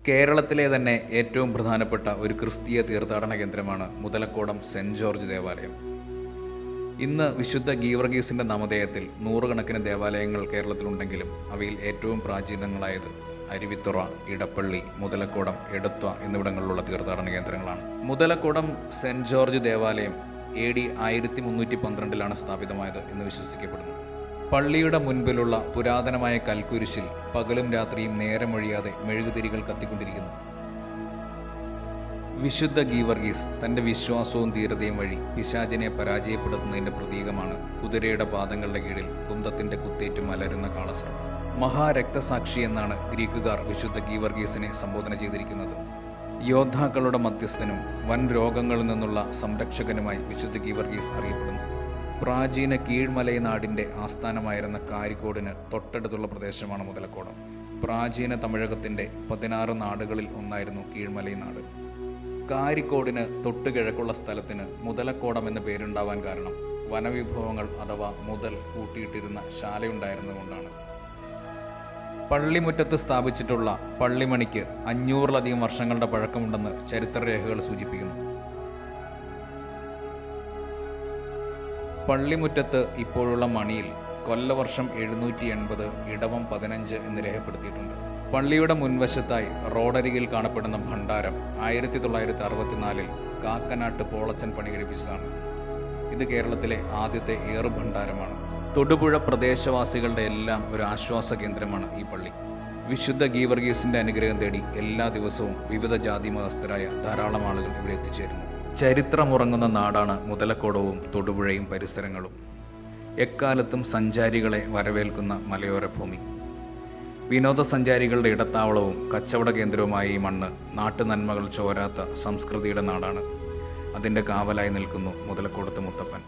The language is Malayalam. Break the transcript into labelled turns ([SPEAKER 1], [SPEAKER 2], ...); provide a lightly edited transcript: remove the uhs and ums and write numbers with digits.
[SPEAKER 1] കേരളത്തിലെ തന്നെ ഏറ്റവും പ്രധാനപ്പെട്ട ഒരു ക്രിസ്തീയ തീർത്ഥാടന കേന്ദ്രമാണ് മുതലക്കോടം സെന്റ് ജോർജ് ദേവാലയം. ഇന്ന് വിശുദ്ധ ഗീവർഗീസിന്റെ നാമധേയത്തിൽ നൂറുകണക്കിന് ദേവാലയങ്ങൾ കേരളത്തിലുണ്ടെങ്കിലും അവയിൽ ഏറ്റവും പ്രാചീനങ്ങളായത് അരുവിത്തുറ, ഇടപ്പള്ളി, മുതലക്കോടം, എടത്വ എന്നിവിടങ്ങളിലുള്ള തീർത്ഥാടന കേന്ദ്രങ്ങളാണ്. മുതലക്കോടം സെന്റ് ജോർജ് ദേവാലയം AD 1312 സ്ഥാപിതമായത് എന്ന് വിശ്വസിക്കപ്പെടുന്നു. പള്ളിയുടെ മുൻപിലുള്ള പുരാതനമായ കൽക്കുരിശിൽ പകലും രാത്രിയും നേരമൊഴിയാതെ മെഴുകുതിരികൾ കത്തിക്കൊണ്ടിരിക്കുന്നു. വിശുദ്ധ ഗീവർഗീസ് തൻ്റെ വിശ്വാസവും ധീരതയും വഴി പിശാചിനെ പരാജയപ്പെടുത്തുന്നതിൻ്റെ പ്രതീകമാണ് കുതിരയുടെ പാദങ്ങളുടെ കീഴിൽ കുന്തത്തിൻ്റെ കുത്തേറ്റ് മലരുന്ന കാളസർപ്പം. മഹാരക്തസാക്ഷി എന്നാണ് ഗ്രീക്കുകാർ വിശുദ്ധ ഗീവർഗീസിനെ സംബോധന ചെയ്തിരിക്കുന്നത്. യോദ്ധാക്കളുടെ മധ്യസ്ഥനും വൻ രോഗങ്ങളിൽ നിന്നുള്ള സംരക്ഷകനുമായി വിശുദ്ധ ഗീവർഗീസ് അറിയപ്പെടുന്നു. പ്രാചീന കീഴ്മലൈ നാടിൻ്റെ ആസ്ഥാനമായിരുന്ന കാരിക്കോടിന് തൊട്ടടുത്തുള്ള പ്രദേശമാണ് മുതലക്കോടം. പ്രാചീന തമിഴകത്തിൻ്റെ 16 നാടുകളിൽ ഒന്നായിരുന്നു കീഴ്മലൈ നാട്. കാരിക്കോടിന് തൊട്ടു കിഴക്കുള്ള സ്ഥലത്തിന് മുതലക്കോടം എന്ന പേരുണ്ടാവാൻ കാരണം വനവിഭവങ്ങൾ അഥവാ മുതൽ കൂട്ടിയിട്ടിരുന്ന ശാലയുണ്ടായിരുന്നതുകൊണ്ടാണ്. പള്ളിമുറ്റത്ത് സ്ഥാപിച്ചിട്ടുള്ള പള്ളിമണിക്ക് 500-ലധികം വർഷങ്ങളുടെ പഴക്കമുണ്ടെന്ന് ചരിത്രരേഖകൾ സൂചിപ്പിക്കുന്നു. പള്ളിമുറ്റത്ത് ഇപ്പോഴുള്ള മണിയിൽ കൊല്ലവർഷം 780, ഇടവം 15 എന്ന് രേഖപ്പെടുത്തിയിട്ടുണ്ട്. പള്ളിയുടെ മുൻവശത്തായി റോഡരികിൽ കാണപ്പെടുന്ന ഭണ്ഡാരം 1964 കാക്കനാട്ട് പോളച്ചൻ പണി കഴിപ്പിച്ചതാണ്. ഇത് കേരളത്തിലെ ആദ്യത്തെ ഏറുഭണ്ഡാരമാണ്. തൊടുപുഴ പ്രദേശവാസികളുടെ എല്ലാം ഒരു ആശ്വാസ കേന്ദ്രമാണ് ഈ പള്ളി. വിശുദ്ധ ഗീവർഗീസിന്റെ അനുഗ്രഹം തേടി എല്ലാ ദിവസവും വിവിധ ജാതി മതസ്ഥരായ ധാരാളം ആളുകൾ ഇവിടെ എത്തിച്ചേരുന്നു. ചരിത്രമുറങ്ങുന്ന നാടാണ് മുതലക്കോടവും തൊടുപുഴയും പരിസരങ്ങളും. എക്കാലത്തും സഞ്ചാരികളെ വരവേൽക്കുന്ന മലയോര ഭൂമി. വിനോദസഞ്ചാരികളുടെ ഇടത്താവളവും കച്ചവട കേന്ദ്രവുമായ ഈ മണ്ണ് നാട്ടുനന്മകൾ ചോരാത്ത സംസ്കൃതിയുടെ നാടാണ്. അതിൻ്റെ കാവലായി നിൽക്കുന്നു മുതലക്കോടത്ത് മുത്തപ്പൻ.